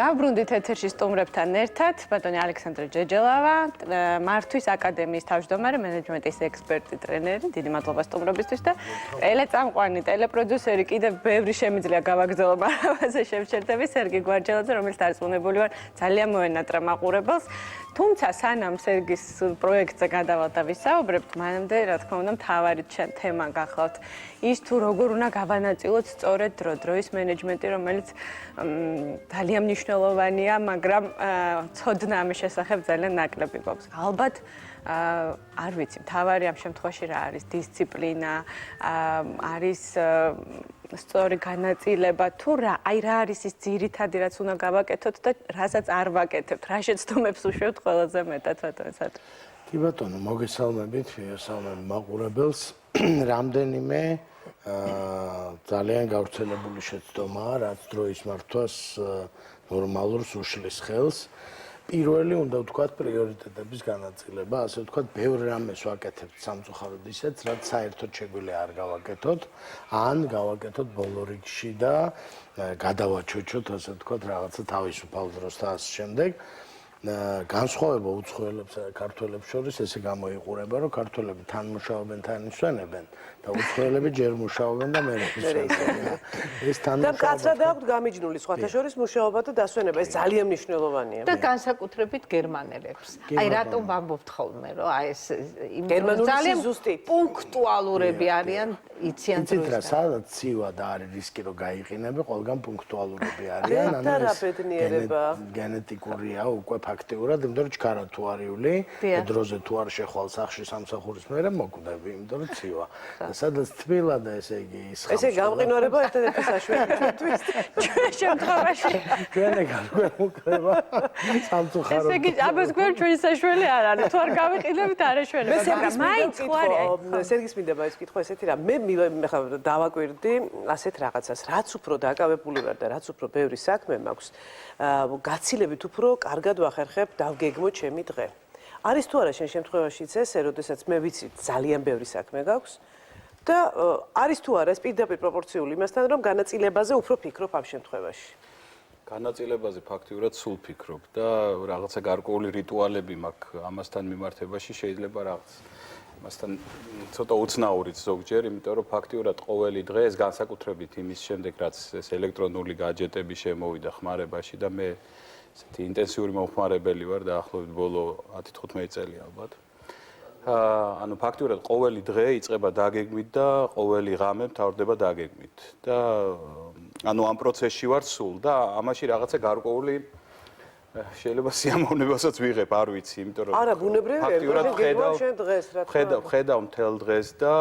დავბრუნდით ეთერში სტუმრებთან ერთად, ბატონი ალექსანდრე ჯეჯელავა, მართვის აკადემიის თავმჯდომარე, მენეჯმენტის ექსპერტი, ტრენერი, დიდი მადლობა სტუმრობისთვის და ტელეწამყვანი, ტელეპროდიუსერი, კიდევ ბევრი შემიძლია გავაგრძელო, მაგრამ ამაზე შევჩერდები, სერგი გვარჯელაძე, რომელიც დარწმუნებული ვარ, ძალიან მოენატრა მაყურებელს. თუმცა სანამ სერგის პროექტზე გადავალ და ვისაუბრებთ, მანამდე, რა თქმა უნდა, მთავარი თემა გახლავთ ის თუ როგორ უნდა გავანაწილოთ სწორედ დროის მენეჯმენტი, რომელიც ძალიან მნიშვნელოვანია, მაგრამ ცოდნა ამის შესახებ ძალიან ნაკლები გვაქვს. ალბათ არ ვიცი, მთავარი ამ შემთხვევაში რა არის დისციპლინა, არის სწორი განაწილება თუ რა არის ის ძირითადი რაც უნდა გავაკეთოთ და რასაც არ ვაკეთებთ, რა შეცდომებს უშვებთ ყველაზე მეტად ბატონო. კი ბატონო, მოგესალმებით, ვისალმებ მაყურებელს. რამდენიმე ძალიან გავრცელებული შეცდომაა, რაც დროის მართვას ნორმალურს უშლის ხელს. პირველი უნდა ვთქვათ პრიორიტეტების განაწილება, ასე ვთქვათ, ბევრ რამეს ვაკეთებთ სამწუხაროდ ისეთ, რაც საერთოდ შეგვიძლია არ გავაკეთოთ, ან გავაკეთოთ ბოლო რიგში და გადავაჩოჩოთ, ასე ვთქვათ, რაღაცა თავისუფალ დროს და ასე შემდეგ. განსხვავება უცხოელებს და ქართველებს შორის ესე გამოიყურება, რომ ქართველები თან მუშაობენ, თან ისვენებენ და უცხოელები ჯერ მუშაობენ და მერე ისვენებენ. ეს თან და კაცრად აქვთ გამიჯნული სხვათა შორის მუშაობა და დასვენება, ეს ძალიან მნიშვნელოვანია. და განსაკუთრებით გერმანელებს. აი რატომ ვამბობთ ხოლმე, რომ აი ეს გერმანული ზუსტით პუნქტუალურები არიან, იციან დროის. იცით რა, სადაც ცივა და არის რისკი რომ გაიყინები, ყველგან პუნქტუალურები არიან, გენეტიკურია უკვე ფაქტიურად, იმიტომ რომ ჩქარა თუ არიული, დროზე თუ არ შეხვალ სახში სამსახურის მერე მოკვდები, იმიტომ რომ ცივა. და სადაც თბილა და ესე იგი ისხავს. ესე გამყინვარება ერთადერთი საშველი ჩვენთვის. ჩვენ შემთხვევაში ჩვენი გარკვეულება სამწუხაროდ. ესე იგი, აბას გვერ ჩვენი საშველი არ არის, თუ არ გავიყიდებით არ ეშველება, მაგრამ მაინც ხო არის. სერგის მინდა მაინც კითხვა ესეთი რა, მე დავაკვირდი ასეთ რაღაცას, რაც უფრო დაკავებული ვარ და რაც უფრო ბევრი საქმე მაქვს, გაცილებით უფრო კარგად ვახერხებ დავგეგმო ჩემი დღე. არის თუ არა შენ შემთხვევაშიც ესე, როდესაც მე ვიცი ძალიან ბევრი საქმე გაქვს და არის თუ არა ეს პირდაპირ პროპორციული იმასთან, რომ განაწილებაზე უფრო ფიქრობ ამ შემთხვევაში. განაწილებაზე ფაქტიურად სულ ფიქრობ და რაღაცა გარკვეული რიტუალები მაქვს ამასთან მიმართებაში, შეიძლება რაღაც მასთან ცოტა უცნაურიც ზოგჯერ, იმიტომ რომ ფაქტიურად ყოველი დღე ეს განსაკუთრებით იმის შემდეგ, რაც ეს ელექტრონული გაჯეტები შემოვიდა ხმარებაში და მე ესეთი ინტენსიური მომხმარებელი ვარ დაახლოებით ბოლო 10-15 წელი ალბათ. ანუ ფაქტიურად ყოველი დღე იწყება დაგეგმით და ყოველი ღამე მთავრდება დაგეგმით. და ანუ ამ პროცესში ვარ სულ და ამაში რაღაცა გარკვეული შეიძლება სიამოვნებასაც ვიღებ, არ ვიცი, იმიტომ რომ არა, ბუნებრივია, ხედავ მთელ დღეს და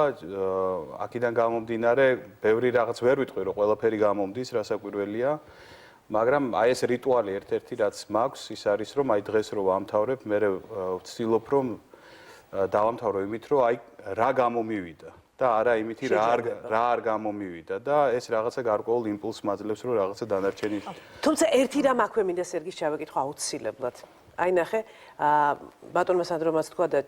აქედან გამომდინარე, ბევრი რაღაც ვერ ვიტყვი, რომ ყველაფერი გამომდის, რასაკვირველია. მაგრამ აი ეს რიტუალი ერთ-ერთი რაც მაქვს, ის არის რომ აი დღეს რო ვამთავრებ, მე ვცდილობ რომ დავამთავრო იმით, რომ აი რა გამომივიდა და არა იმით რა არ გამომივიდა და ეს რაღაცა გარკვეულ იმპულსს მაძლევს რომ რაღაცა დანარჩენი. თუმცა ერთი რამ აქვე მინდა სერგის ჩავეკითხო აუცილებლად. აი ნახე, ბატონმა სანდრომაც თქვა და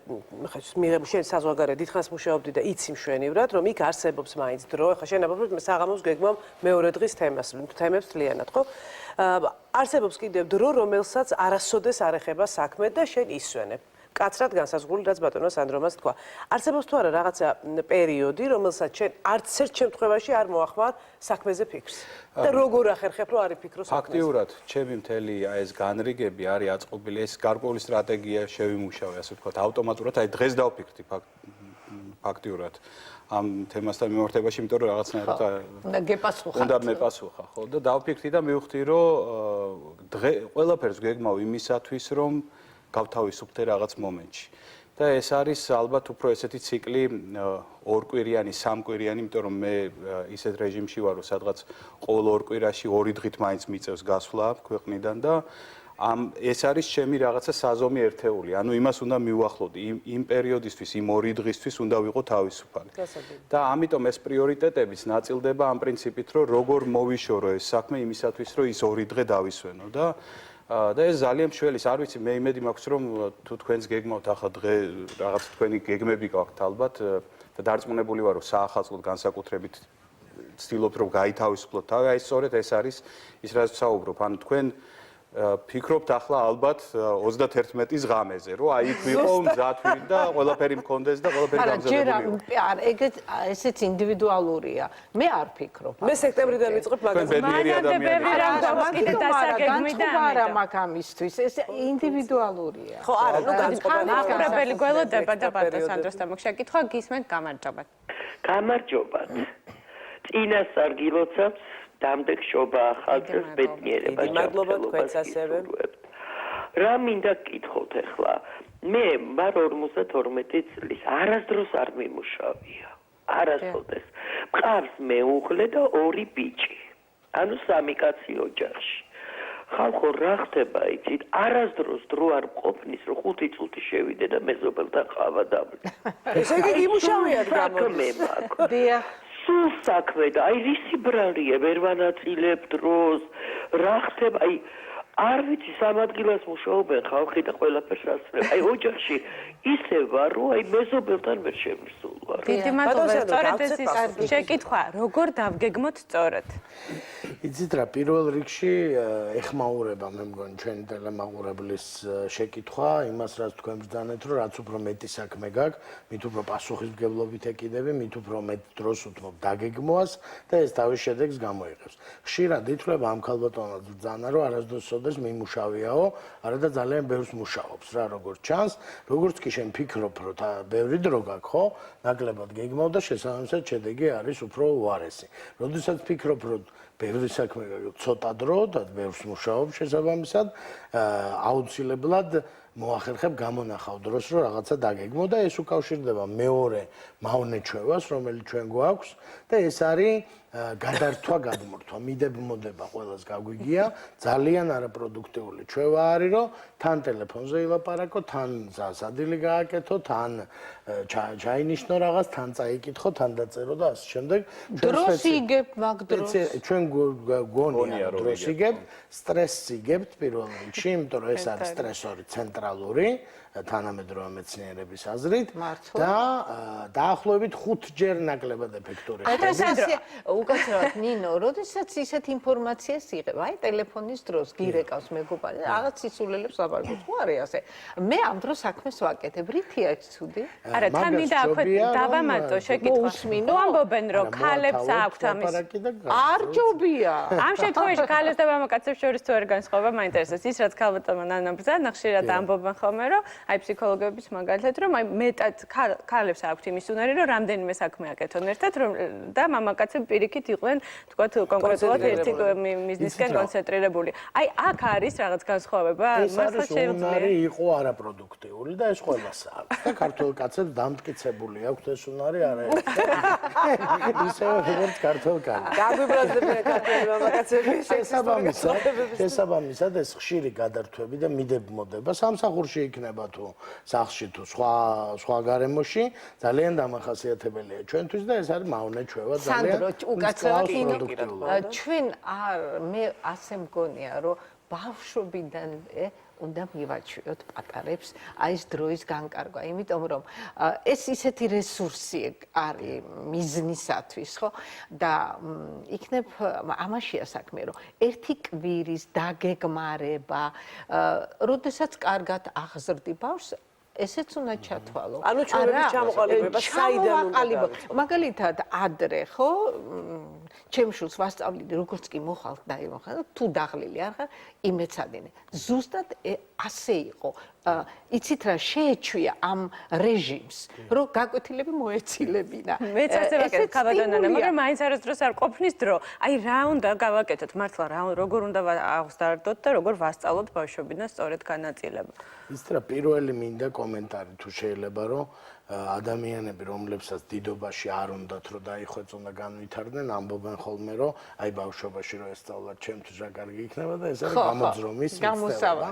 მიღებ შენ საზღვარგარეთ დიდხანს მუშაობდი და იცი მშვენივრად, რომ იქ არსებობს მაინც დრო. ახლა შენ აბა საღამოს გეგმავ მეორე დღის თემებს მთლიანად, ხო? არსებობს კიდევ დრო, რომელსაც არასოდეს არ ეხება საქმე და შენ ისვენებ. კაცრად განსაზღვრული, რაც ბატონმა სანდრომაც თქვა. არსებობს თუ არა რაღაცა პერიოდი, რომელსაც შენ არც ერთ შემთხვევაში არ მოახმარ საქმეზე ფიქრს. და როგორ ახერხებ, რომ არ იფიქრო საქმეზე? ფაქტიურად, ჩემი მთელი აი ეს განრიგები არის აწყობილი, ეს გარკვეული სტრატეგია შევიმუშავე, ასე ვთქვათ, ავტომატურად, აი დღეს დავფიქრდი ფაქტიურად ამ თემასთან მიმართებაში, იმიტომ რომ რაღაცნაირად უნდა მეპასუხა, ხო? და დავფიქრდი და მივხვდი, რომ ყველაფერს გეგმავ იმისათვის, რომ გავთავისუფლდე რაღაც მომენტში. და ეს არის ალბათ უფრო ესეთი ციკლი ორკვირიანი, სამკვირიანი, იმიტომ რომ მე ისეთ რეჟიმში ვარ, რომ სადღაც ყოველ ორ კვირაში 2 დღით მაინც მიწევს გასვლა ქვეყნიდან და ეს არის ჩემი რაღაცა საზომი ერთეული. ანუ იმას უნდა მივუახლოვდი, იმ პერიოდისთვის, იმ 2 დღისთვის უნდა ვიყო თავისუფალი. და ამიტომ ეს პრიორიტეტებიც ნაწილდება ამ პრინციპით, რომ როგორ მოვიშორო ეს საქმე იმისათვის, რომ ის 2 დღე დავისვენო და ეს ძალიან მშველის, არ ვიცი, მე იმედი მაქვს, რომ თუ თქვენს გეგმავთ ახლა დღე რაღაც თქვენი გეგმები გაქვთ ალბათ და დარწმუნებული ვარ, რომ საახალწლოდ განსაკუთრებით ვცდილობთ, რომ გაითავისუფლოთ თავი, აი სწორედ ეს არის ის, რაც ვსაუბრობ. ანუ თქვენ ფიქრობთ ახლა ალბათ 31-ის ღამეზე, რომ აი იქ ვიყო მზათვი და ყველაფერი მქონდეს და ყველაფერი გამზადებული იყო. არ ეგეც ესეც ინდივიდუალურია. მე არ ფიქრობ. მე სექტემბრიდან ვიწყებ მაგას. ბედნიერი ადამიანები არა მაგ ამისთვის. ეს ინდივიდუალურია. ხო, არა, ნუ განწყობენ. მაყურებელი გველოდება და ბატონ სანდროსთან მოგშეკითხვა, გისმენთ გამარჯობა. გამარჯობა. წინასწარ გილოცავს დამდეგ შობა ახალწელს ბედნიერება. მადლობა თქვენს ასევე. რა მინდა გკითხოთ ახლა? მე ვარ 52 წლის, არასდროს არ მიმუშავია. არასოდეს. მყავს მეუღლე და 2 ბიჭი. ანუ 3 კაცი ოჯახში. ხალხო რა ხდება იცით? არასდროს დრო არ მყოფნის, რომ 5 წუთი შევიდე და მეზობელთან ყავა დამლე. ესე იგი იმუშავიათ გამოდის. დიახ. სულ საქმე და აი რისი ბრალია ვერ ვანაწილებ დროს რა ხდება აი არ ვიცი სამ ადგილას მუშაობენ ხალხი და ყველაფერს ასწრებ აი ოჯახში ისე ვარ რომ აი მეზობელთან ვერ შემსულ ვარ დიდი მადლობა სწორედ ეს ის შეკითხვა როგორ დავგეგმოთ სწორად იცით რა პირველ რიგში ეხმაურება მე მგონი ჩვენი ტელემაყურებლის შეკითხვა იმას რაც თქვენ ბრძანეთ რომ რაც უფრო მეტი საქმე გაქვს მით უფრო პასუხისმგებლობით ეკიდები მით უფრო მეტ დროს უთმობ დაგეგმვას და ეს თავის შედეგს გამოიღებს ხშირად ითვლება ამ ქალბატონად ბრძანა რომ არასდროს სოდეს მიმუშავიაო არადა ძალიან ბევრს მუშაობს რა როგორც ჩანს როგორც კი შენ ფიქრობ რომ ბევრი დრო გაქვს ხო ნაკლებად გეგმავ და შესაბამისად შედეგი არის უფრო უარესი როდესაც ფიქრობ რომ ბევრი საქმე გაქვს ცოტა დრო და ბევრს მუშაობ შესაბამისად აუცილებლად მოახერხებ გამონახავ დროს რომ რაღაცა დაგეგმო და ეს უკავშირდება მეორე მავნეჩვევას რომელიც ჩვენ გვაქვს და ეს არის გადართვა გადმორთვა მიდებმოდება ყველას გაგვიგია ძალიან არაპროდუქტიული ჩვევა არის რომ თან ტელეფონზე ილაპარაკო თან სადილი გააკეთო თან ჩაინიშნო რაღაც თან წაიკითხო თან დაწერო და ასე შემდეგ დროს იგებ მაგ დროს ჩვენ გონია რომ დროს იგებ სტრესს იგებთ პირველ რიგში იმიტომ რომ ეს არის სტრესორი ცენტრალური თანამედროვე მეცნიერების აზრით და დაახლოებით 5 ჯერ ნაკლებად ეფექტური ხდება. უკაცრავად ნინო, როდესაც ისეთ ინფორმაციას იღებ, აი ტელეფონის დროს გირეკავს მეგობარი, რაღაც სისულელებს აბარგოს ხო არის ასე. მე ამ დროს საქმეს ვაკეთებ, რითია ეს ცუდი? არა, თან მინდა აქვე დავამატო შეკითხვა. თუ ამბობენ რომ ქალებს აქვთ ამის არ ჯობია. ამ შემთხვევაში ქალებს და მამაკაცებს შორის თუ არ განსხვავება მაინტერესებს. ის რაც ქალბატონმა ნანაბრძანა ხშირად ამბობენ ხოლმე რომ აი ფსიქოლოგების მაგალითად რომ აი მეტად ქალებს აქვთ იმის უნარი რომ რამდენიმე საქმე აკეთონ ერთად რომ და მამაკაცები პირიქით იყვნენ თქვათ კონკრეტულად ერთი მიზნისკენ კონცენტრირებული. აი აქ არის რაღაც განსხვავება? მართლა შეიძლება უნარი იყო არაპროდუქტიული და ეს ყველას აქვს და ქართულ კაცებს დამტკიცებული აქვს ეს უნარი არა ისევე როგორც ქართულ კაცებს. გაგვიბრაზდებიან ქართული მამაკაცები შესაბამისად ეს ხშირი გადართვები და მიდებმოდება სამსახურში იქნება თუ სახლში თუ სხვა გარემოში ძალიან დამახასიათებელია ჩვენთვის და ეს არის მავნეჩვევა ძალიან უკაცრავად ჩვენ არ მე ასე მგონია რომ ბავშვობიდან უნდა მივაჩვიოთ პატარებს აი ეს დროის განკარგვა იმიტომ რომ ეს ისეთი რესურსი არის მიზნისათვის ხო და იქნებ ამაშია საქმე რომ ერთი კვირის დაგეგმარება როდესაც კარგად აღზრდი ბავშვს ესეც უნდა ჩათვალო. ანუ ჩვენების ჩამოყალიბება საიდან უნდა გავიწყოთ? მაგალითად, ადრე, ხო? ჩემს შულს ვასწავლიდი, როგორც კი მოხალთ და იმოხალ, თუ დაღლილი არ ხარ, იმეცადინე. ზუსტად ასე იყო. იცით რა შეეჩვია ამ რეჟიმს, რომ გაკვეთილები მოეცილებინა. მეც ასე ვაკეთებ ქალბატონანა, მაგრამ მაინც არასდროს არ ყოფნის დრო. აი რა უნდა გავაკეთოთ? მართლა როგორ უნდა აღსდარდოთ და როგორ ვასწავლოთ ბავშვობიდან სწორედ განაწილება? ის რა პირველი მინდა კომენტარი თუ შეიძლება რომ ადამიანები რომლებსაც დიდობაში არ უნდათ რომ დაიხვეწონ და განვითარდნენ ამბობენ ხოლმე რომ აი ბავშვობაში რომ ესწავლათ ჩემთვის რა კარგი იქნება და ეს არის გამოძრომის მიღწევა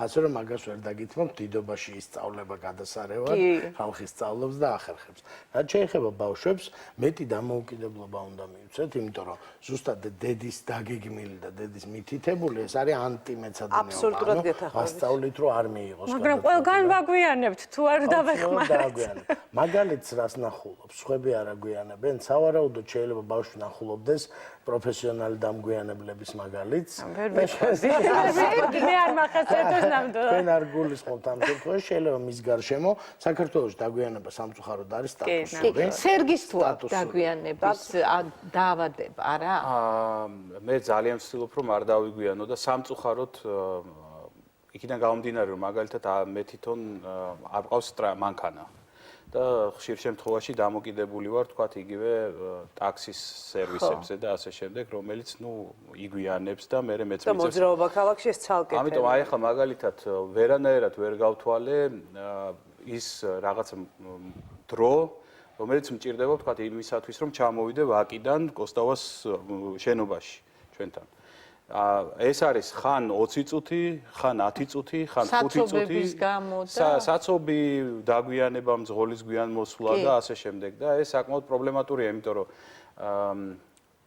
ასე რომ მაგას ვერ დაგითმობ დიდობაში ისწავლება გადასარევად ხალხი სწავლობს და ახერხებს რაც შეეხება ბავშვებს მეტი დამოუკიდებლობა უნდა მიუცეთ იმიტომ რომ ზუსტად დედის დაგეგმილი და დედის მითითებული ეს არის ანტიმეცადინეობა აბსოლუტურად გეთახმებით ასწავლით რომ არ მიიღოს მაგრამ ყველგან ვაგვიანებთ თუ არ დავეხმარებთ მაგალითს რას ნახულობ? სხვები არ აგვიანებენ. სავარაუდოდ შეიძლება ბავშვი ნახულობდეს პროფესიონალი დამგვიანებლების მაგალითს. ვერ ვეშხები. მე არ მახასიათებს ნამდვილად. თქვენ არ გულისხმობთ ამ შემთხვევაში, შეიძლება მის გარშემო საქართველოში დაგვიანება სამწუხაროდ არის სტატუსური. სერგის თუ აქვს დაგვიანების დაავადება, არა? მე ძალიან ვცდილობ რომ არ დავიგვიანო და სამწუხაროდ იქიდან გამომდინარე რომ მაგალითად მე თვითონ არ მყავს მანქანა და ხშირ შემთხვევაში დამოკიდებული ვარ თქვათ იგივე ტაქსის სერვისებზე და ასე შემდეგ რომელიც იგვიანებს და მე მეც და მოძრაობა ქალაქში ეს ცალკე ამიტომ აი ახლა მაგალითად ვერანაირად ვერ გავთვალე ის რაღაც დრო რომელიც მჭირდება თქვათ იმისათვის რომ ჩამოვიდე ვაკიდან კოსტავას შენობაში ჩვენთან ეს არის ხან 20 წუთი, ხან 10 წუთი, ხან 5 წუთი. საცობების გამო და საცობი დაგვიანება, მძღოლის გვიან მოსვლა და ასე შემდეგ და ეს საკმაოდ პრობლემატურია, იმიტომ რომ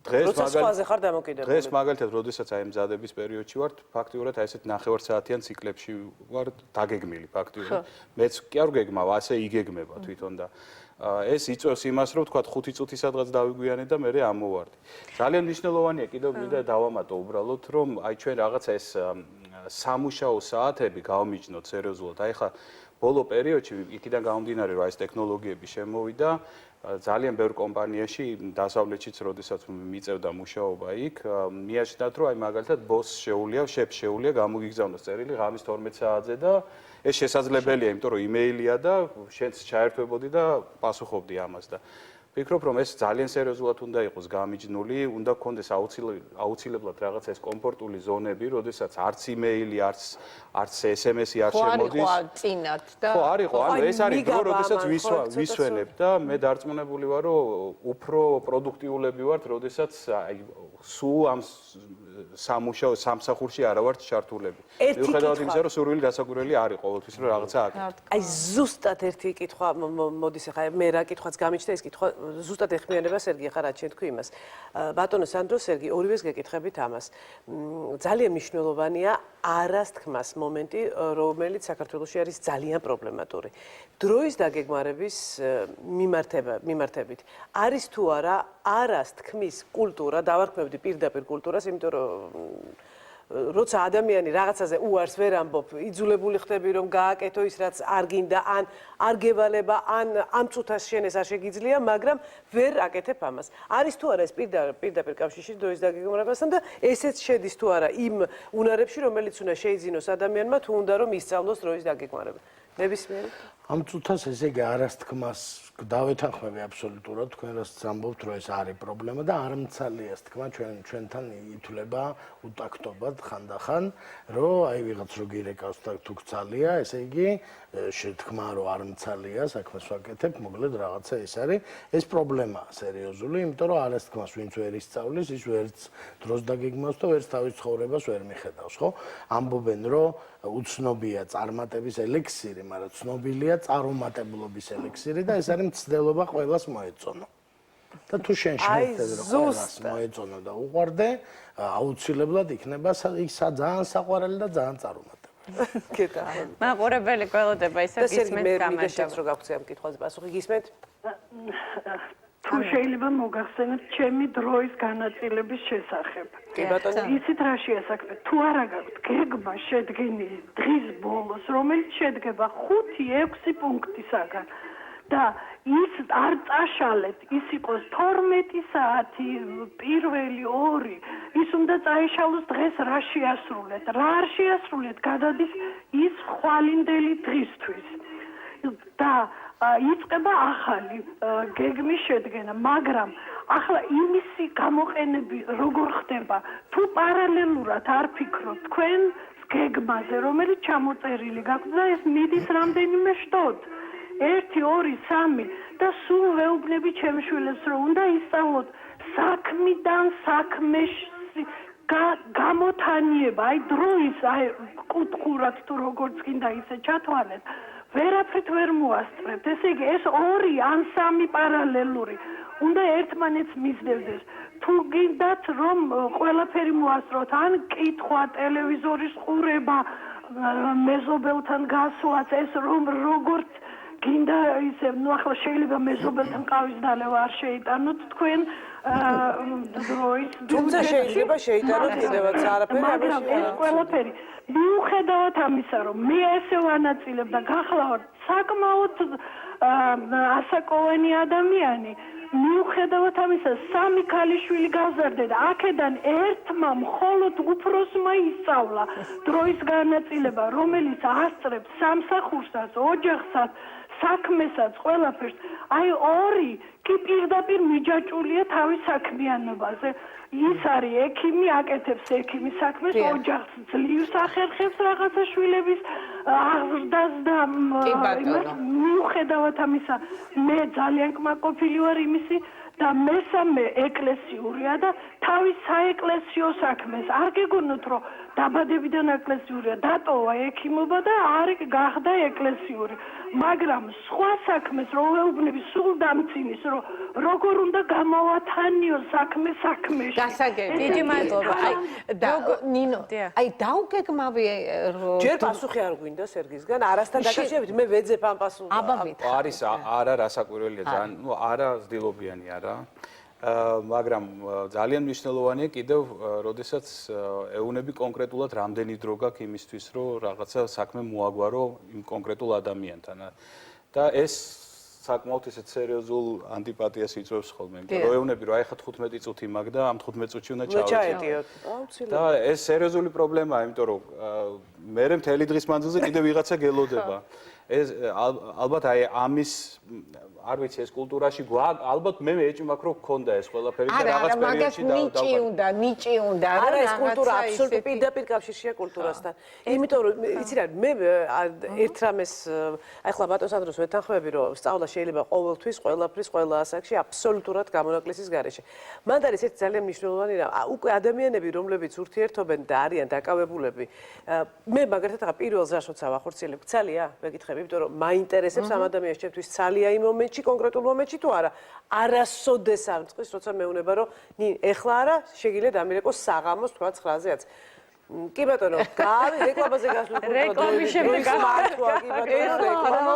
დღეს მაგალითად, როდესაც აი მზადების პერიოდში ვარ, ფაქტიურად აი ესეთ 9 საათიან ციკლებში ვარ დაგეგმილი ფაქტიურად. მეც კი არ გეგმავ, ასე იგეგმება თვითონ და ეს იწვევს იმას, რომ თქვა 5 წუთი სადღაც დავიგვიანე და მე ამოვარდი. ძალიან მნიშვნელოვანია კიდევ მინდა დავამატო უბრალოდ, რომ აი ჩვენ რაღაცა ეს სამუშაო საათები გავმიჯნოთ სერიოზულად. აი ხა ბოლო პერიოდში იქიდან გამომდინარე, რომ ეს ტექნოლოგიები შემოვიდა, ძალიან ბევრ კომპანიაში დასავლეთშიც, როდესაც მიწევდა მუშაობა იქ, მიაჩნდათ, რომ აი მაგალითად ბოსს შეუძლია გამოგიგზავნოს წერილი ღამის 12 საათზე და ეს შესაძლებელია, იმიტომ რომ იმეილია და შენც ჩაერთვებოდი და პასუხობდი ამას და ვფიქრობ, რომ ეს ძალიან სერიოზულად უნდა იყოს გამიჯნული, უნდა გქონდეს აუცილებლად რაღაცა ეს კომფორტული ზონები, როდესაც არც იმეილი, არც SMS-ი არ შემოდის. ხო, წინათ და ხო, არისო, ანუ ეს არის დრო, როდესაც ვისვენებ და მე დარწმუნებული ვარ, რომ უფრო პროდუქტიულები ვართ, როდესაც აი სულ ამ სამუშაო სამსახურში არა ვართ ჩართულები. მიუხედავად იმისა, რომ სურვილი დასაკვირველი არის ყოველთვის, რომ რაღაცა აკეთო. აი ზუსტად ერთი კითხვა მოდის ახლა მე რა კითხვაც გამიჩნდა ეს კითხვა ზუსტად ეხმიანება სერგი ახლა რა ჩვენ თქვი იმას. ბატონო სანდრო სერგი ორივეს გეკითხებით ამას. ძალიან მნიშვნელოვანია არასთქმას მომენტი, რომელიც საქართველოში არის ძალიან პრობლემატური. დროის დაგეგმარების მიმართებით არის თუ არა არასთქმის კულტურა, დავარქმევდი პირდაპირ კულტურას, იმიტომ რომ როცა ადამიანი რაღაცაზე უარს ვერ ამბობ, იძულებული ხდები რომ გააკეთო ის რაც არ გინდა, ან არ გევალება, ან ამ წუთას შენ ეს არ შეგიძლია, მაგრამ ვერ აკეთებ ამას. არის თუ არა ეს პირდაპირ კავშირში დროის დაგეგმარებასთან და ესეც შედის თუ არა იმ უნარებში, რომელიც უნდა შეიძინოს ადამიანმა, თუ უნდა რომ ისწავლოს დროის დაგეგმარება. ნებისმიერი ამ წუთას ესე იგი არასთქმას დავეთანხმები აბსოლუტურად თქვენ რასაც ამბობთ რომ ეს არის პრობლემა და არ მცალია ეს თქმა ჩვენთან ითვლება უტაქტობად ხანდახან რომ აი ვიღაც რო გირეკავს და თუ გცალია ესე იგი შეთქმა რომ არ მცალია საქმეს ვაკეთებ მოკლედ რაღაცა ეს არის ეს პრობლემაა სერიოზული იმიტომ რომ არასთქმას ვინც ვერ ისწავლის ის ვერც დროს დაგეგმავს და ვერც თავის ცხოვრებას ვერ მიხედავს ხო ამბობენ რომ უცნობია წარმატების ელექსირი მაგრამ ცნობილია წარუმატებლობის ელექსირი და ეს არის მცდელობა ყველას მოეწონო. და თუ შენ შეხედე რომ ყველას მოეწონო და უყვარდე, აუცილებლად იქნება ის ძალიან საყვარელი და ძალიან წარუმატებელი. კეთილი. მაყურებელი გველოდება ისე გისმენთ გამარჯვებას რო გაგვცე ამ კითხვაზე პასუხი გისმენთ? თუ შეიძლება მოგახსენოთ ჩემი დროის განაწილების შესახებ. კი ბატონო. იცით რა შეასაქმე? თუ არა გაქვთ გეგმა შედგენილი დღის ბოლოს, რომელიც შედგება 5-6 პუნქტისაგან და ის არ წაშალეთ, ის იყოს 12 საათი, პირველი 2, ის უნდა წაიშალოს დღეს რა შეასრულეთ, რა არ შეასრულეთ, გადადის ის ხვალინდელი დღისთვის. და იწყება ახალი გეგმის შედგენა, მაგრამ ახლა იმისი გამოყენები როგორ ხდება, თუ პარალელურად არ ფიქრობთ თქვენ გეგმაზე, რომელიც ჩამოწერილი გაქვთ და ეს მიდის რამდენიმე შტოდ. 1, 2, 3 და სულ ვეუბნები ჩემშვილებს, რომ უნდა ისწავლოთ საქმიდან საქმეში გამოთანიება, აი დროის, აი კუთხურად თუ როგორც გინდა ისე ჩათვალეთ. ვერაფრით ვერ მოასწრებთ. ესე იგი, ეს 2 ან 3 პარალელური უნდა ერთმანეთს მისდევდეს. თუ გინდათ რომ ყველაფერი მოასწროთ, ან კითხვა, ტელევიზორის ყურება, მეზობელთან გასვლაც, ეს რომ როგორც გინდა ისე ნუ ახლა შეიძლება მეზობელთან ყავის დალევა არ შეიტანოთ თქვენ დროის თუმცა შეიძლება შეიტანოთ კიდევაც არაფერი მაგრამ ეს ყველაფერი მიუხედავად ამისა რომ მე ესე ვანაწილებ და გახლავთ საკმაოდ ასაკოვანი ადამიანი მიუხედავად ამისა სამი ქალიშვილი გაზარდა და აქედან ერთმა მხოლოდ უფროსმა ისწავლა დროის განაწილება რომელიც ასწრებს სამსახურსაც ოჯახსაც საქმესაც ყველაფერს აი ორი კი პირდაპირ მიჯაჭულია თავის საქმიანობაზე ის არის ექიმი აკეთებს ექიმის საქმეს ოჯახს ძლივს ახერხებს რაღაცა შვილების აღზრდას და მიუხედავად ამისა მე ძალიან კმაყოფილი ვარ იმისი და მესამე ეკლესიურია და თავის საეკლესიო საქმეს არ გეგონოთ რომ დაბადებიდან ეკლესიურია დატოვა ექიმობა და არ გახდა ეკლესიური მაგრამ სხვა საქმეს რო ვეუბნები სულ დამცინის რომ როგორ უნდა გამოვათანიო საქმეში გასაგები დიდი მადლობა ნინო აი დაუგეგმავი რომ ჯერ პასუხი არ გვინდა სერგისგან არასთან დაკავშირებით მე ვეძებ ამ პასუხს არის არა რასაკვირველია ძალიან ნუ არა ზდილობიანი არა მაგრამ ძალიან მნიშვნელოვანია კიდევ როდესაც ეუნები კონკრეტულად რამდენი დრო გაქვს იმისთვის რომ რაღაცა საქმე მოაგვარო იმ კონკრეტულ ადამიანთან და ეს საკმაოდ ისეთ სერიოზულ ანტიპათიას იწვევს ხოლმე იმიტომ რომ ეუნები რომ აი ხა 15 წუთი მაქვს და ამ 15 წუთში უნდა ჩაეტიოთ და ეს სერიოზული პრობლემაა იმიტომ რომ მე მთელი დღის მანძილზე კიდევ ვიღაცა გელოდება ეს ალბათ აი ამის არ ვიცი ეს კულტურაში ალბათ მე ეჭვი მაქვს რომ გქონდა ეს ყველაფერი და რაღაც პერიოდში და ნიჭი უნდა არა ეს კულტურა აბსოლუტურად პირდაპირ კავშირშია კულტურასთან იმიტომ რომ იცი რა მე ერთ რამეს აი ხლა ბატონ სანდროს ვეთანხმები რომ სწავლა შეიძლება ყოველთვის ყველაფრის ყველა ასაკში აბსოლუტურად გამონაკლისის გარეშე მანდ არის ერთ ძალიან მნიშვნელოვანი რამ უკვე ადამიანები რომლებიც ურთიერთობენ და არიან დაკავებულები მე მაგალითად ახლა პირველ ზარს როცა ვახორციელებ ცალია მეკითხები იმიტომ რომ მაინტერესებს ამ ადამიანს ჩემთვის ცალია იმ მომენტში კონკრეტულ მომენტში თუ არა არასოდეს არ მწყვის როცა მეუნება რომ ეხლა არა შეგიძლიათ ამირეკოს საღამოს თქვა 9-ზეაც კი ბატონო გავი რეკლამაზე გასულიყო რეკლამის შემდეგ მართვა კი ბატონო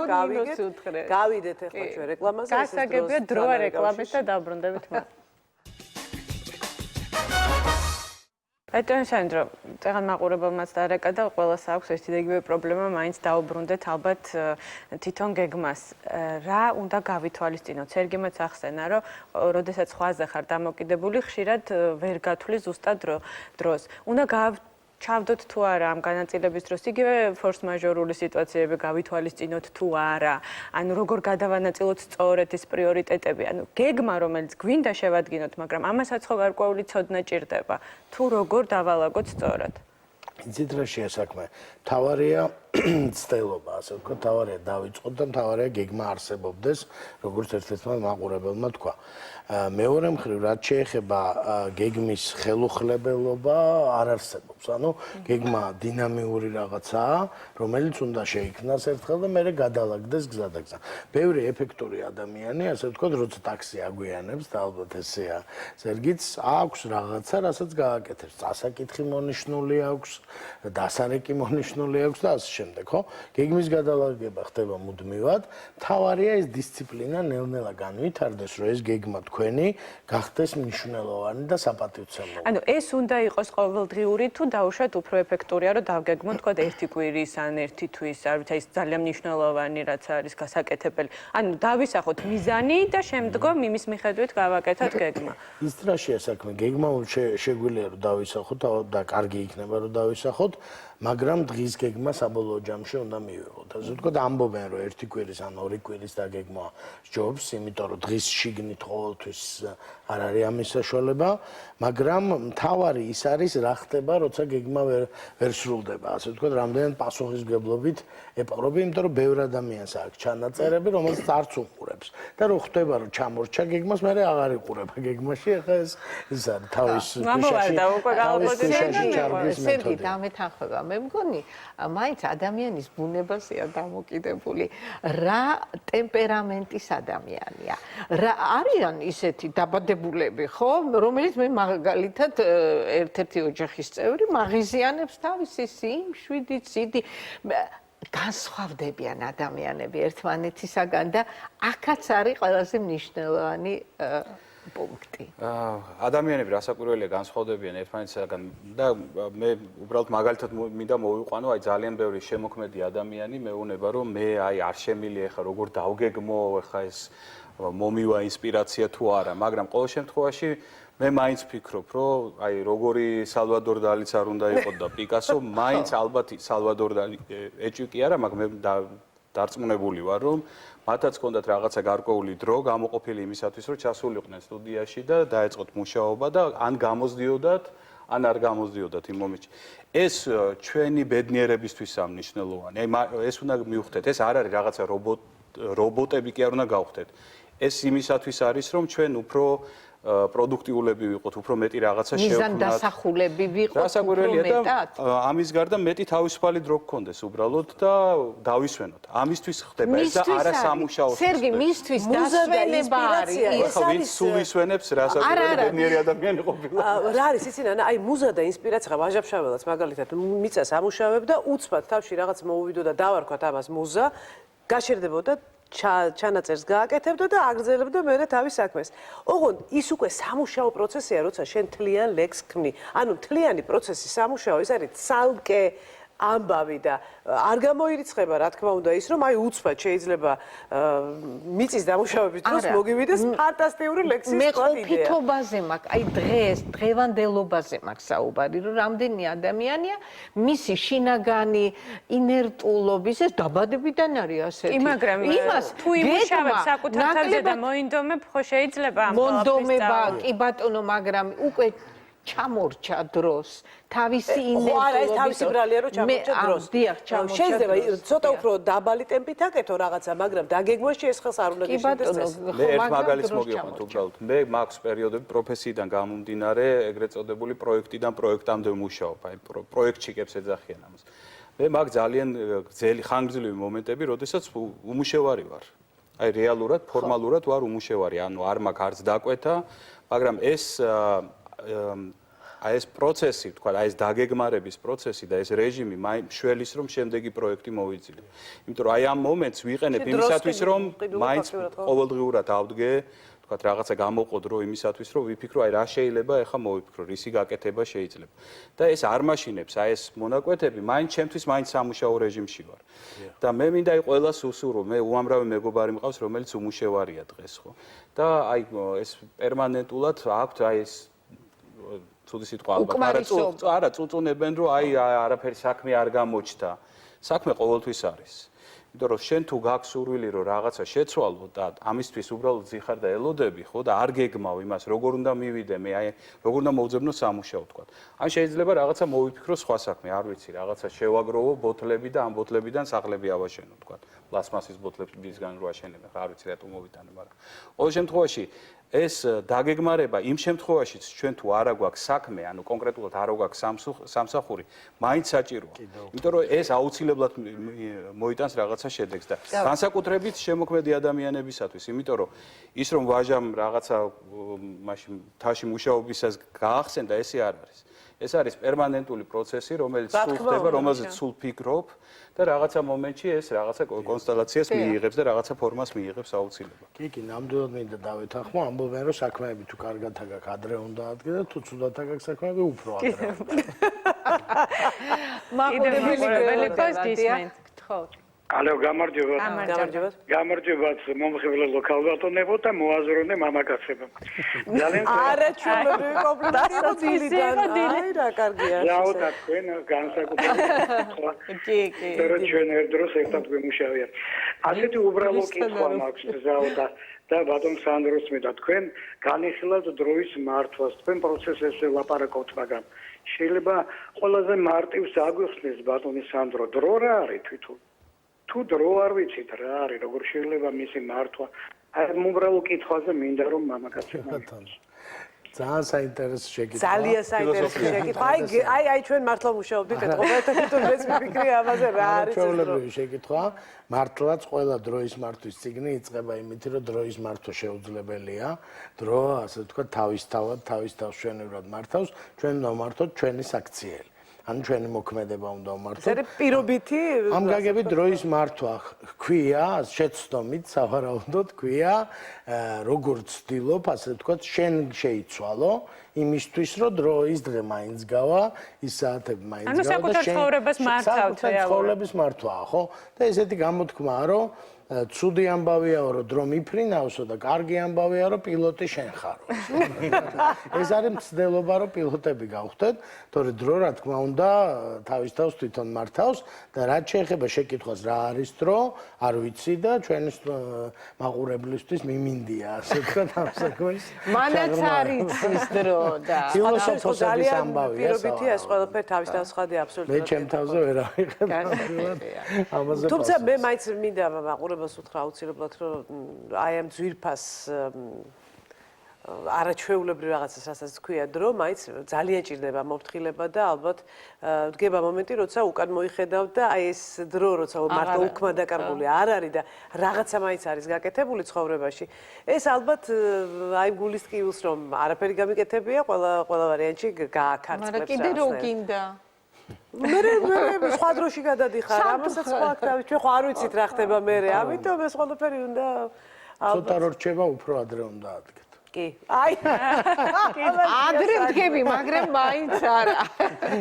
გავიდეთ ეხლა ჩვენ რეკლამაზე გასაგებია დროა რეკლამის და დაბრუნდებით მათ ბატონ სანდრო, წეგან მაყურებელმაც დარეკა და ყველას აქვს ერთი და იგივე პრობლემა, მაინც დაუბრუნდეთ ალბათ თვითონ გეგმას. რა უნდა გავითვალისწინოთ? სერგიმაც ახსენა, რომ როდესაც ხვაზე ხარ დამოკიდებული, ხშირად ვერ გათვლის ზუსტად დროს. უნდა ჩავდოთ თუ არა ამ განაწილების დროს იგივე ფორს-მაჟორული სიტუაციები გავითვალისწინოთ თუ არა. ანუ როგორ გადავანაწილოთ სწორედ ეს პრიორიტეტები. ანუ გეგმა რომელიც გვინდა შევადგინოთ, მაგრამ ამასაც ხო გარკვეული ცოდნა ჭირდება. თუ როგორ დავალაგოთ სწორად. იცით რა შეასაქმე? თავარია ცდელობა, ასე ვთქვათ, თავარია დავიწყოთ და თავარია გეგმა არსებობდეს, როგორც ერთ-ერთმა მაყურებელმა თქვა. მეორე მხრივ, რაც შეეხება გეგმის ხელუხლებელობა, არ არსებობს. ანუ გეგმა დინამიური რაღაცაა, რომელიც უნდა შეიქმნას ერთხელ და მერე გადალაგდეს გზადაგზა. ბევრი ეფექტური ადამიანი, ასე ვთქვათ, როცა ტაქსი აგვიანებს და ალბათ ესეა, სერგიც აქვს რაღაცა, რასაც გააკეთებს. წასაკითხი მონიშნული აქვს, დასარეკი მონიშნული აქვს და ასე შემდეგ, ხო? გეგმის გადალაგება ხდება მუდმივად. თავარია ეს დისციპლინა ნელ-ნელა განვითარდეს, რომ ეს გეგმა თქვენი გახდეს მნიშვნელოვანი და საპატივცემულო. ანუ ეს უნდა იყოს ყოველდღიური თუ დაუშვათ უფრო ეფექტურია, რომ დავგეგმოთ თქვა ერთი კვირის ან ერთი თვის, არ ვიცი, ეს ძალიან მნიშვნელოვანი რაც არის გასაკეთებელი. ანუ დავისახოთ მიზანი და შემდგომ იმის მიხედვით გავაკეთოთ გეგმა. ის რა შეასაქმე, გეგმა შეგვიძლია რომ დავისახოთ და კარგი იქნება რომ დავისახოთ, მაგრამ დღის გეგმა საბოლოო ჯამში უნდა მივიღოთ. ასე ვთქვათ, ამბობენ რომ ერთი კვირის ან ორი კვირის დაგეგმა ჯობს, იმიტომ რომ დღის შიგნით ყოველთვის არ არის ამის საშუალება, მაგრამ მთავარი ის არის რა ხდება, როცა გეგმა ვერ სრულდება. ასე ვთქვათ, რამდენად პასუხისმგებლობით ეპყრობი, იმიტომ რომ ბევრ ადამიანს აქვს ჩანაწერები, რომელსაც არც უყურებს. და რო ხდება რომ ჩამორჩა გეგმას, მე აღარ იყურება გეგმაში, ახლა ეს არის თავის სერგი დამეთანხმება. მე მგონი, მაინც ადამიანის ბუნებასია დამოკიდებული, რა ტემპერამენტის ადამიანია. რა არიან ისეთი დაბადებულები, ხო, რომელიც მე მაგალითად ერთ-ერთი ოჯახის წევრი მაღიზიანებს თავისი სიმშვიდით, სიდი განსხვავდებიან ადამიანები ერთმანეთისაგან და აქაც არის ყველაზე მნიშვნელოვანი პუნქტი. ადამიანები რასაკვირველია განსხვავდებიან ერთმანეთისაგან და მე უბრალოდ მაგალითად მინდა მოვიყვანო აი ძალიან ბევრი შემოქმედი ადამიანი მეუბნება რომ მე აი არ შემილია ხა როგორ დავგეგმო ხა ეს მომივა ინსპირაცია თუ არა მაგრამ ყოველ შემთხვევაში მე მაინც ვფიქრობ რომ აი როგორი სალვადორ დალის არ უნდა იყოს და პიკასო მაინც ალბათ სალვადორ დალი ეჭვი კი არა მაგრამ მე დარწმუნებული ვარ რომ მათაც ჰქონდათ რაღაცა გარკვეული დრო გამოყოფილი იმისათვის რომ ჩასულიყვნენ სტუდიაში და დაეწყოთ მუშაობა და ან გამოზდიოდათ ან არ გამოზდიოდათ იმ მომენტში ეს ჩვენი ბედნიერებისთვისაა მნიშვნელოვანი აი ეს უნდა მივხვდეთ ეს არ არის რაღაცა რობოტები კი არ უნდა გავხდეთ ეს იმისათვის არის რომ ჩვენ უფრო პროდუქტიულები ვიყოთ, უფრო მეტი რაღაცა შევქმნათ. მიზანდასახულები ვიყოთ უფრო მეტად. ამის გარდა მეტი თავისუფალი დრო გქონდეს უბრალოდ და დავისვენოთ. ამისთვის ხდება ეს და არა სამუშაო. სერგი, მისთვის დასვენება არის. ახლა ვინც სულ ისვენებს, რასაკვირველი ბედნიერი ადამიანი ყოფილა. რა არის იცი ნანა, აი მუზა და ინსპირაცია ვაჟაფშაველაც მაგალითად მიწას ამუშავებ და უცბად თავში რაღაც მოუვიდო და დავარქვათ ამას მუზა, გაშერდებოდა ჩანაწერს გააკეთებდა და აგრძელებდა მერე თავის საქმეს. ოღონდ ის უკვე სამუშაო პროცესია, როცა შენ თლიან ლექს ქმნი. ანუ თლიანი პროცესი სამუშაო ის არის ცალკე ამბავი და არ გამოირიცხება რა თქმა უნდა ის რომ აი უცბად შეიძლება მიწის დამუშავების დროს მოგივიდეს ფანტასტიკური ლექსის მე ყოფითობაზე მაქვს აი დღევანდელობაზე მაქვს საუბარი რომ რამდენი ადამიანია მისი შინაგანი ინერტულობის ეს დაბადებიდან არის ასეთი კი მაგრამ იმას თუ იმუშავებ საკუთარ თავზე და მოინდომებ ხო შეიძლება ამ მონდომება კი ბატონო მაგრამ უკვე ჩამორჩა დროს თავისი ინერტულობის თავისი ბრალია რომ ჩამორჩა დროს შეიძლება ცოტა უფრო დაბალი ტემპით აკეთო რაღაცა მაგრამ დაგეგმვაში ეს ხელს არ უნდა გიშინდეს მე ერთ მაგალითს მოგიყვანთ უბრალოდ მე მაქვს პერიოდები პროფესიიდან გამომდინარე ეგრეთ წოდებული პროექტიდან პროექტამდე ვმუშაობ აი პროექტჩიკებს ეძახიან ამას მე მაქვს ძალიან გრძელი ხანგრძლივი მომენტები როდესაც უმუშევარი ვარ აი რეალურად ფორმალურად ვარ უმუშევარი ანუ არ მაქვს არც დაკვეთა მაგრამ ეს აი ეს პროცესი, თქვა, აი ეს დაგეგმარების პროცესი და ეს რეჟიმი შველის რომ შემდეგი პროექტი მოვიძინო. იმიტომ რომ აი ამ მომენტს ვიყენებ იმისათვის რომ მაინც ყოველდღიურად ავდგე, თქვა, რაღაცა გამოვყო დრო იმისათვის რომ ვიფიქრო აი რა შეიძლება ეხა მოვიფიქრო, რისი გაკეთება შეიძლება. და ეს არ მაშინებს, აი ეს მონაკვეთები მაინც ჩემთვის მაინც სამუშაო რეჟიმში ვარ. და მე მინდა აი ყველას უსურვო, მე უამრავი მეგობარი მყავს, რომელიც უმუშევარია დღეს, ხო? და აი ეს პერმანენტულად აქვთ აი ეს ცუდი სიტყვა ალბათ არა წუწუნებენ რომ აი არაფერი საქმე არ გამოჩნდა საქმე ყოველთვის არის იმიტომ რომ შენ თუ გაქვს სურვილი რომ რაღაცა შეცვალო და ამისთვის უბრალოდ ზიხარ და ელოდები ხო და არ გეგმავ იმას როგორ უნდა მივიდე მე აი როგორ უნდა მოვძებნო სამუშაო თქვა ან შეიძლება რაღაცა მოვიფიქრო სხვა საქმე არ ვიცი რაღაცა შევაგროვო ბოთლები და ამ ბოთლებიდან სახლები ავაშენო თქვა პლასმასის ბოთლებისგან რო აშენებენ არ ვიცი რატომ მოვიტანე მაგრამ ყოველ შემთხვევაში ეს დაგეგმარება იმ შემთხვევაშიც ჩვენ თუ არა გვაქვს საქმე, ანუ კონკრეტულად არ გვაქვს სამსახური, მაინც საჭიროა. იმიტომ რომ ეს აუცილებლად მოიტანს რაღაცა შედეგს და განსაკუთრებით შემოქმედი ადამიანებისათვის, იმიტომ რომ ის რომ ვაჟამ რაღაცა მაშინ თაში მუშაობისას გაახსენდა, ესე არ არის. ეს არის პერმანენტული პროცესი, რომელიც სულ ხდება, რომელზეც სულ ფიქრობ და რაღაცა მომენტში ეს რაღაცა კონსტელაციას მიიღებს და რაღაცა ფორმას მიიღებს აუცილებლად. კი, ნამდვილად მინდა დავეთანხმო, ამბობენ რომ საქმეები თუ კარგად აგაკ ადრე უნდა ადგე და თუ ცუდად აგაკ საქმეები უფრო ადრე. მაყურებელი გქოს გისმენთ, ხო. ალო გამარჯობა. გამარჯობა მომხიბლა ლოკალ ბატონებო და მოაზროვნე მამაკაცებო. ძალიან არა ჩვენები კომპლიმენტი დილიდან. აი რა კარგია. რაოდა თქვენ განსაკუთრებით. კი. და ჩვენ ერთდროს ერთად გვიმუშავია. ასეთი უბრალო კითხვა მაქვს რაოდა და ბატონ სანდროს მე და თქვენ განიხილავთ დროის მართვას თქვენ პროცესებზე ლაპარაკობთ მაგრამ შეიძლება ყველაზე მარტივს აგვიხსნეს ბატონი სანდრო დრო რა არის თვითონ თუ დრო არ ვიცით რა არის როგორ შეიძლება მისი მართვა აი უბრალო კითხვაზე მინდა რომ მამაკაცებმა ძალიან საინტერესო შეკითხვა. ძალიან საინტერესო შეკითხვა. აი ჩვენ მართლა მუშაობდით ეთყობათ თუ მეც მიფიქრე ამაზე რა არის ეს დრო. შეკითხვა. მართლაც ყველა დროის მართვის ციგნი იწყება იმით, რომ დროის მართვა შეუძლებელია. დრო, ასე ვთქვათ, თავისთავად, თავისთავად მართავს, ჩვენ მომართოთ ჩვენი საქციელი. ანუ ჩვენი მოქმედება უნდა ეს ვმართოთ. არის პირობითი ამ გაგებით დროის მართვა ქვია, შეცდომით სავარაუდოდ ქვია, როგორც ვცდილობ, ასე ვთქვათ, შენ შეიცვალო იმისთვის, რომ დროის დღე მაინც გავა, ის საათები მაინც გავა და საკუთარ ცხოვრებას მართავთ რეალურად. ცხოვრების მართვაა, ხო? და ესეთი გამოთქმაა, რომ ცუდი ამბავია, რომ დრო მიფრინავსო და კარგი ამბავია, რომ პილოტი შენ ხარო. ეს არის მცდელობა, რომ პილოტები გავხდეთ, თორე დრო რა თქმა უნდა თავის თავს თვითონ მართავს და რაც შეეხება შეკითხვას რა არის დრო, არ ვიცი და ჩვენი მაყურებლისთვის მიმინდია, ასე ვთქვათ, ამ საქმეს. მანაც არის ის დრო და ფილოსოფოსების ამბავია. პირობითია ეს ყველაფერი თავის თავს ხადი აბსოლუტურად. მე ჩემ თავზე ვერ ავიღებ. ამაზე თუმცა მე მაინც მინდა მაყურებელს უთხრა აუცილებლად რომ აი ამ ძვირფას არაჩვეულებრივ რაღაცას რასაც თქვია დრო, მაინც ძალიან ჭირდება მოფრთხილება და ალბათ დგება მომენტი, როცა უკან მოიხედავ და აი ეს დრო, როცა მარტო უქმა დაკარგული არ არის და რაღაცა მაინც არის გაკეთებული ცხოვრებაში. ეს ალბათ აი გულის ტკივილს რომ არაფერი გამიკეთებია, ყველა ვარიანტში გააქარწყლებს. მაგრამ კიდე რო გინდა მე სხვა დროში გადადიხარ, ამასაც სხვა თავი ჩვენ ხო არ ვიცით რა ხდება მე, ამიტომ ეს ყველაფერი უნდა ცოტა რო რჩება, უფრო ადრე უნდა ადგეთ. კი. აი. ადრე ვდგები, მაგრამ მაინც არა.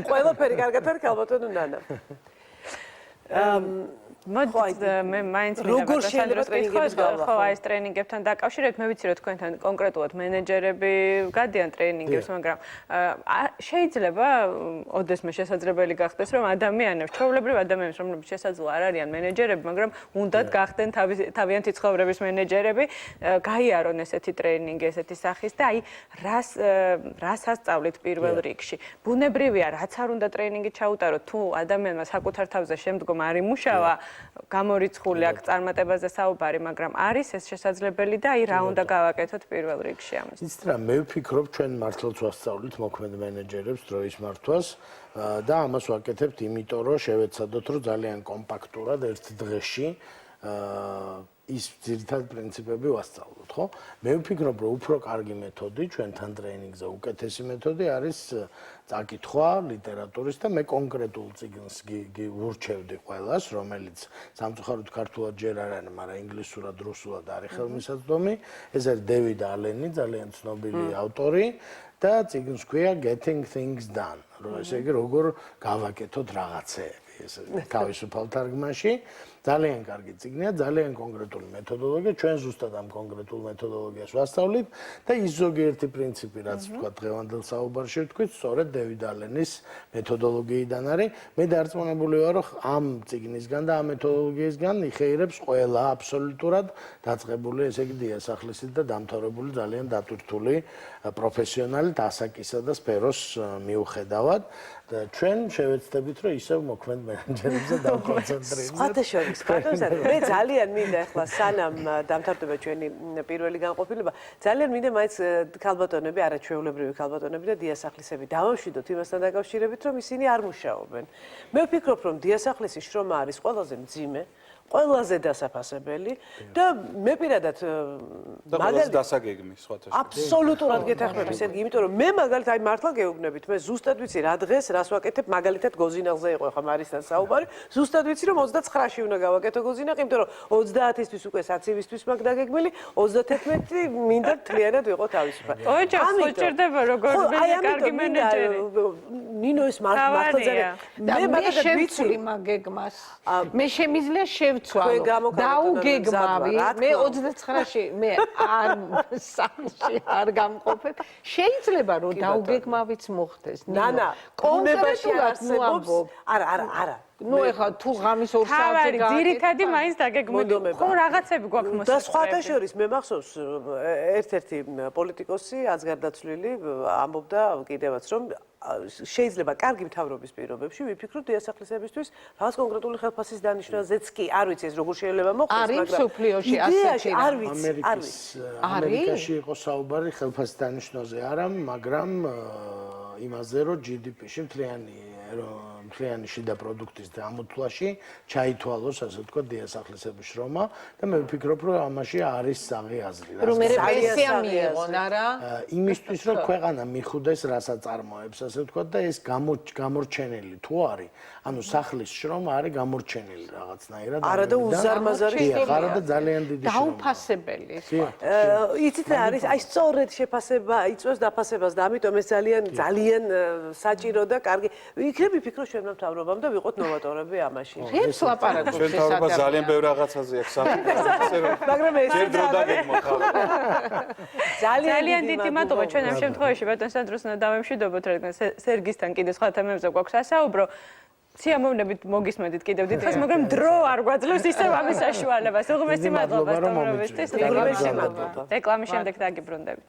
ყველაფერი კარგად არის ალბათო ნანა. მოდით მე მაინც როგორ შეიძლება ტრენინგების გავლა? ხო, აი ეს ტრენინგებთან დაკავშირებით მე ვიცი რომ თქვენთან კონკრეტულად მენეჯერები გადიან ტრენინგებს, მაგრამ შეიძლება ოდესმე შესაძლებელი გახდეს რომ ადამიანებს, ჩვეულებრივ ადამიანებს, რომლებიც შესაძლოა არ არიან მენეჯერები, მაგრამ უნდათ გახდნენ თავიანთი ცხოვრების მენეჯერები, გაიარონ ესეთი ტრენინგი, ესეთი სახის და აი რას ასწავლით პირველ რიგში. ბუნებრივია, რაც არ უნდა ტრენინგი ჩაუტაროთ, თუ ადამიანმა საკუთარ თავზე შემდგომ არ იმუშავა, გამორიცხული აქ წარმატებაზე საუბარი, მაგრამ არის ეს შესაძლებელი და აი რა უნდა გავაკეთოთ პირველ რიგში ამის. იცით რა, მე ვფიქრობ ჩვენ მართლაც ვასწავლით მოქმედ მენეჯერებს დროის მართვას და ამას ვაკეთებთ იმიტომ, რომ შევეცადოთ, რომ ძალიან კომპაქტურად ერთ დღეში ის ძირითადი პრინციპები ვასწავლოთ, ხო? მე ვფიქრობ, რომ უფრო კარგი მეთოდი ჩვენთან ტრენინგზე უკეთესი მეთოდი არის წაკითხვა ლიტერატურის და მე კონკრეტულ წიგნს ვურჩევდი ყველას, რომელიც სამწუხაროდ ქართულად ჯერ არ არის, მაგრამ ინგლისურად, რუსულად არის ხელმისაწვდომი. ეს არის დევიდ ალენი, ძალიან ცნობილი ავტორი და წიგნს ქვია Getting Things Done, ესე იგი როგორ გავაკეთოთ რაღაცეები, ეს თავისუფალ თარგმანში. ძალიან კარგი წიგნია, ძალიან კონკრეტული მეთოდოლოგია, ჩვენ ზუსტად ამ კონკრეტულ მეთოდოლოგიას ვასწავლით და ის ზოგიერთი პრინციპი, რაც თქვა დღევანდელ საუბარში ვთქვით, სწორედ დევიდ ალენის მეთოდოლოგიიდან არის. მე დარწმუნებული ვარ, რომ ამ წიგნისგან და ამ მეთოდოლოგიისგან იხეირებს ყველა აბსოლუტურად დაწყებული, ესე იგი დიასახლისით და დამთავრებული ძალიან დატვირთული პროფესიონალი დასაკისა და სფეროს მიუხედავად და ჩვენ შევეცდებით, რომ ისევ მოქმედ მენეჯერებზე დავკონცენტრირდეთ. სხვათა შორის, მე ძალიან მინდა ახლა სანამ დამთავრდება ჩვენი პირველი განყოფილება, ძალიან მინდა მაინც ქალბატონები, არაჩვეულებრივი ქალბატონები და დიასახლისები დავამშვიდოთ იმასთან დაკავშირებით, რომ ისინი არ მუშაობენ. მე ვფიქრობ, რომ დიასახლისის შრომა არის ყველაზე მძიმე, ყველაზე დასაფასებელი და მე პირადად მაგალითად დასაგეგმი სხვათა შორის. აბსოლუტურად გეთანხმები, სერგი, იმიტომ რომ მე მაგალითად აი მართლა გეუბნებით, მე ზუსტად ვიცი რა დღეს, რას ვაკეთებ, მაგალითად გოზინაღზე იყო ხა მარისთან საუბარი, ზუსტად ვიცი რომ 29-ში უნდა გავაკეთო გოზინაღი, იმიტომ რომ 30-ისთვის უკვე საცივისთვის მაგ დაგეგმილი, 31 მინდა თლიანად ვიყო თავისუფალი. ოჯახს ხო ჭირდება როგორ კარგი მენეჯერი. ნინო ეს მართლა ძალიან მე შევცვლი მაგეგმას. მე შემიძლია შევცვალო. დაუგეგმავი. მე 29-ში მე არ სამში არ გამყოფებ. შეიძლება რომ დაუგეგმავიც მოხდეს. ნანა, კონკრეტულად მოამბობ. არა. ნუ ეხლა თუ ღამის 2 საათზე გააკეთე. ძირითადი მაინც დაგეგმილი. ხო რაღაცები გვაქვს მოსწრაფები. და სხვათა შორის მე მახსოვს ერთ-ერთი პოლიტიკოსი აზგარდაცვლილი ამბობდა კიდევაც რომ შეიძლება კარგი მთავრობის პირობებში ვიფიქროთ დიასახლისებისთვის რაღაც კონკრეტული ხელფასის დანიშვნაზეც კი არ ვიცი ეს როგორ შეიძლება მოხდეს მაგრამ არის მსოფლიოში ასეთი არ ვიცი ამერიკაში იყო საუბარი ხელფასის დანიშვნაზე არა მაგრამ იმაზე რომ GDP-ში მთლიანი მთლიანი შიდა პროდუქტის გამოთვლაში ჩაითვალოს, ასე ვთქვათ, დიასახლისების შრომა და მე ვფიქრობ, რომ ამაში არის საღი აზრი. რომ მე პენსია მიიღონ, არა? იმისთვის, რომ ქვეყანა მიხუდეს რასაც წარმოებს, ასე ვთქვათ და ეს გამორჩენილი თუ არის, ანუ სახლის შრომა არის გამორჩენილი რაღაცნაირად. არა და უზარმაზარი შრომა. არა და ძალიან დიდი შრომა. დაუფასებელი. იცით რა არის? აი სწორედ შეფასება იწვევს დაფასებას და ამიტომ ეს ძალიან საჭირო და კარგი. იქნებ ვიფიქრო ჩვენ მთავრობამ და ვიყოთ ნოვატორები ამაში. ეს ლაპარაკობს ჩვენ თავრობა ძალიან ბევრ რაღაცაზე აქვს საფიქრო, მაგრამ ეს ჯერ დრო დაგეგმოთ. ძალიან დიდი მადლობა ჩვენ ამ შემთხვევაში ბატონ სანდროს უნდა დავემშვიდობოთ, რადგან სერგისთან კიდე სხვა თემებზე გვაქვს ასაუბრო. სიამოვნებით მოგისმენთ კიდევ დიდხანს, მაგრამ დრო არ გვაძლევს ისევ ამის საშუალებას. უღმესი მადლობა სტუმრობისთვის. უღმესი მადლობა. რეკლამის შემდეგ დაგიბრუნდებით.